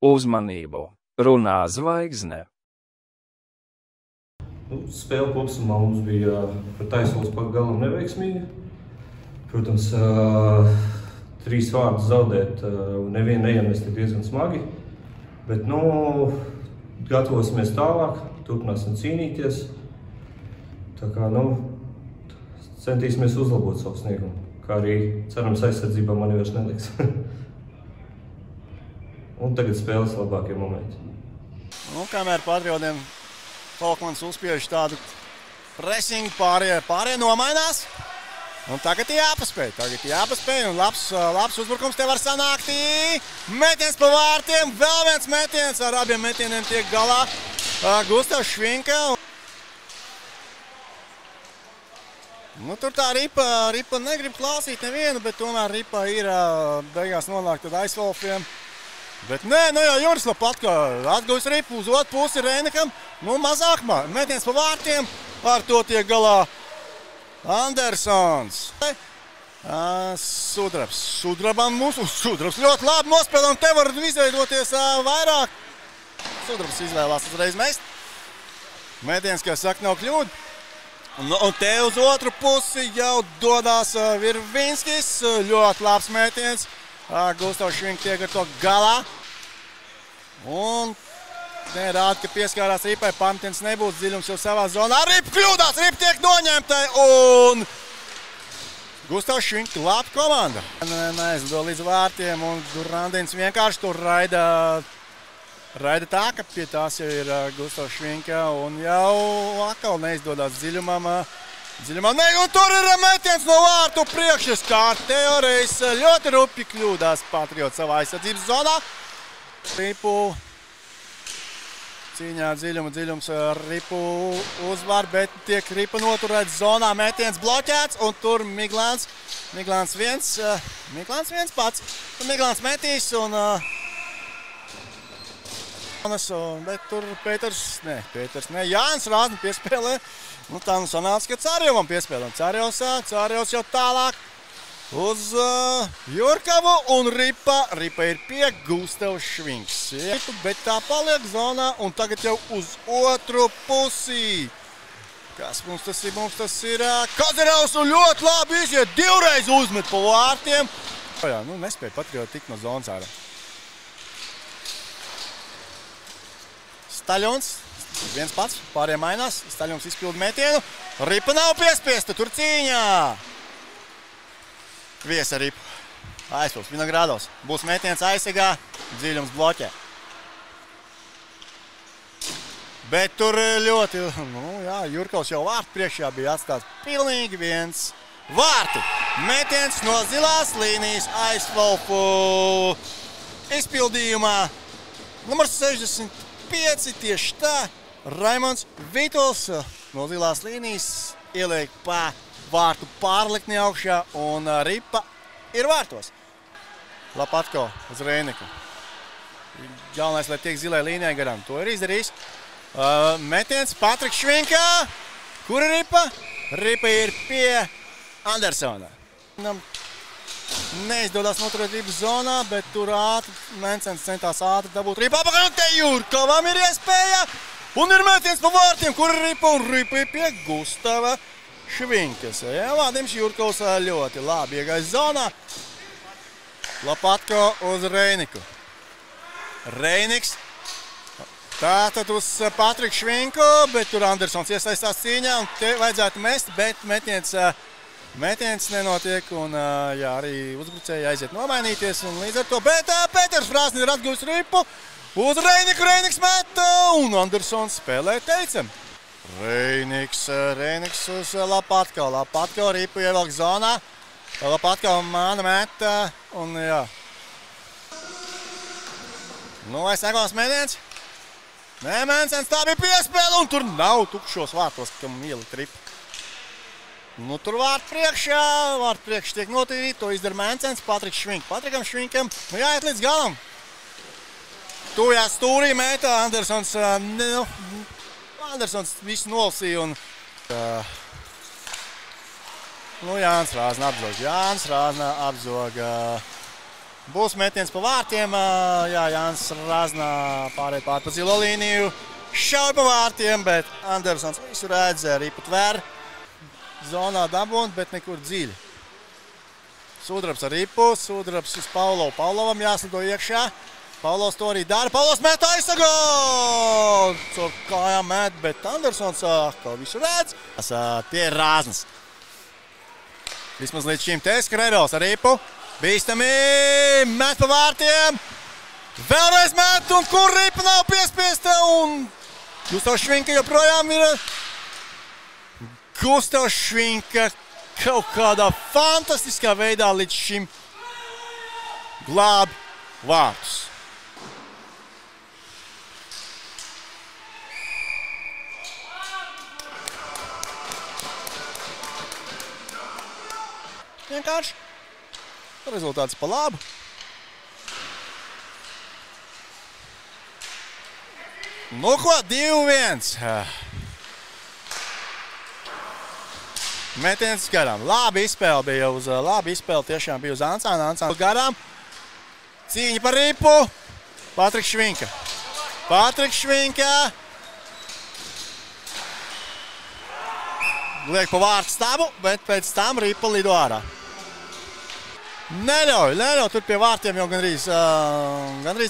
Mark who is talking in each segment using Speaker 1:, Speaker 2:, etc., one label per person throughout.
Speaker 1: Uzmanību! Runā zvaigzne!
Speaker 2: Spēle kopumā mums bija par taisnības pagalam neveiksmīga. Protams, 3 vārdus zaudēt nevienu neiemest ir diezgan smagi. Bet, gatavosimies tālāk, turpināsim cīnīties. Tā kā, centīsimies uzlabot savu sniegumu. Kā arī, cerams, aizsardzībā mani vairs neliks. Un tagad spēles labākie momenti.
Speaker 3: Kamēr Patriotiem Falkmans uzspiež tādu presingu, pārējie nomainās. Un tagad jāpaspēj, un labs uzbrukums te var sanākt. Metiens pa vārtiem, vēl viens metiens, ar abiem metieniem tiek galā Gustavs Švinka. Tur tā Ripa negrib klausīt nevienu, bet tomēr Ripa ir beigās nonākt tad aizvalfiem. Bet nē, jau Juris Lapatko atguvis Ripu uz otru pusi Reinikam. Mazāk metiens pa vārtiem, ar to tiek galā Andersons. Sudrabs ļoti labi nospēlē, un te var izveidoties vairāk. Sudrabs izvēlās uzreiz mest. Metiens, kā saka, nav kļūda. Un te uz otru pusi jau dodās Virvinskis. Ļoti labs metiens. Gustavs Švinka tiek ar to galā. Un rāda, ka pieskārās Ripai. Pametiens nebūs dziļums jau savā zonā. Ripa kļūdās, Ripa tiek noņemtai. Un Gustavs Švinka labi komanda. Neaizlido līdz vārtiem, un Durandins vienkārši tur raida tā, ka pie tās jau ir Gustavs Švinka. Un jau atkal neizdodas dziļumam. Un tur ir metiens no vārtu priekšas kārtējoreiz. Ļoti rupi kļūdās Patriots savā aizsardzības zonā. Ripu cīņā dziļums Ripu uzvar, bet tiek Ripa noturēts zonā. Metiens bloķēts, un tur Miglāns viens pats. Miglāns metīs, bet tur Pēters ne. Jānis Rāzni piespēlē. Tā sanāca, ka Cārjovam piespēlē. Cārjovs jau tālāk uz Jurkavu, un Ripa ir pie Gustavs Švinks. Bet tā paliek zonā, un tagad jau uz otru pusi. Kas mums tas ir? Kazerovs, un ļoti labi iziet, divreiz uzmet pa vārtiem. Nespēja Patrioti tikt no zonas ārā. Staļons. Viens pats, pārējiem mainās, Staļons izpilda metienu. Ripa nav piespiesta, tur cīņā. Viesa Ripa. Aizpils, Vinogrādos. Būs metiens aizsegā, dziļums bloķē. Bet tur ļoti, Jurkaus jau vārtu priekšā bija atstāts pilnīgi viens vārti. Metiens no zilās līnijas aizvalfu izpildījumā. Numurs 65, tieši tā. Raimonds Vitols no zilās līnijas ieliek pa vārtu pārlikni augšā, un Ripa ir vārtos. Lapatko uz Reiniku. Galvenais, lai tiek zilai līnijai garām. To ir izdarījis. Metiens Patriks Švinka. Kur ir Ripa? Ripa ir pie Andersona. Neizdodas noturētības zonā, bet tur Mencens centās ātri dabūt Ripa apakaļ, un te Jurkavam ir iespēja. Un ir metiens pa vārtiem, kur ir Ripa, un Ripa ir pie Gustava Švinkas. Vādījums Jurkavs ļoti labi iegājis zonā. Lapatko uz Reiniku. Reiniks. Tātad uz Patriku Švinku, bet tur Andersons iesaistās cīņā, un te vajadzētu mest, bet metiens nenotiek, un arī uzbrucēji aiziet nomainīties, un līdz ar to, bet Pēters Frāsni ir atguvis Ripu. Uz Reiniku, Reiniks meta, un Andersons spēlē teicam. Reiniks uz Lapatko. Lapatko Ripu ievelk zonā. Lapatko mana meta, un jā. Vai sekos metiens? Nē, Mencens, tā bija piespēle, un tur nav tukšos vārtos, kam ielikt Ripu. Nu, tur vārtu priekšā tiek notīrīti, to izdara Mēncens, Patriks Švink. Patrikam Švinkam, nu jāiet līdz galam. Tuvjā stūrī mētā, Andersons visu nolasīja un... Nu, Jānis Rāzna apzog. Būs metiens pa vārtiem, jā, Jānis Rāzna pārēt pār pa zilo līniju. Šauj pa vārtiem, bet Andersons visu redz, ripu tver. Zonā dabūt, bet nekur dziļi. Sudrabs ar ripu, Sudrabs uz Paulovu. Paulovam jāslido iekšā. Paulovs to arī dara. Paulovs met aizsagol! Caur kājām met, bet Andersons kā visu redz. Tie ir Rāznas. Vismaz līdz šim te Skredos ar ripu. Bīstami, met pa vārtiem. Vēlreiz met, un kur ripa nav piespiesta, un Gustavs Švinka joprojām ir. Gustavs Švinka kaut kādā fantastiskā veidā līdz šim glāb vārtus. Vienkārši. Rezultāts pa labu. Nu ko, 2-1. Metiens garām. Labi izspēle bija tiešām bija uz Ansāna. Ansāna garām. Cīņa par ripu. Patriks Švinka. Liek pa vārtu stabu, bet pēc tam ripa lido ārā. Neļauj, tur pie vārtiem jau gandrīz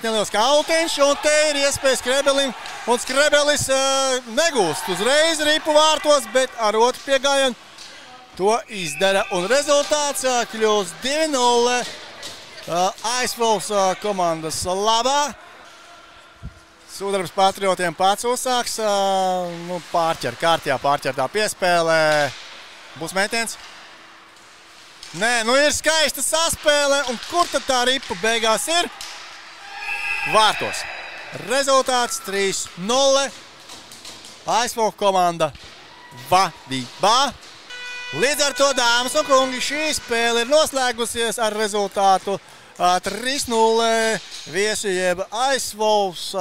Speaker 3: neliels kautiņš, un te ir iespēja Skrebelim, un Skrebelis negūst uzreiz ripu vārtos, bet ar otru piegājienu to izdara, un rezultāts kļūst 2-0 Aizvols komandas labā. Sudrabs Patriotiem pats uzsāks, kārtībā pārķertā piespēlē. Būs metiens? Nē, nu ir skaista saspēle, un kur tad tā ripa beigās ir? Vārtos. Rezultāts 3-0. Aizvols komanda vadībā. Līdz ar to, dāmas un kungi, šī spēle ir noslēgusies ar rezultātu 3-0. Viesu jeb Aizvols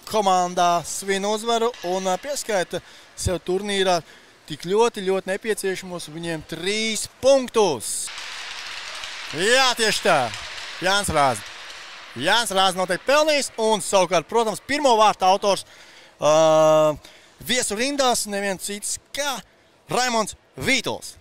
Speaker 3: komandā svin uzvaru un pieskaita sev turnīrā tik ļoti nepieciešamos viņiem 3 punktus. Jā, tieši tā. Jānis Rāzna noteikti pelnīs un savukārt, protams, pirmo vārtu autors viesu rindās neviens cits kā Raimonds Vītols.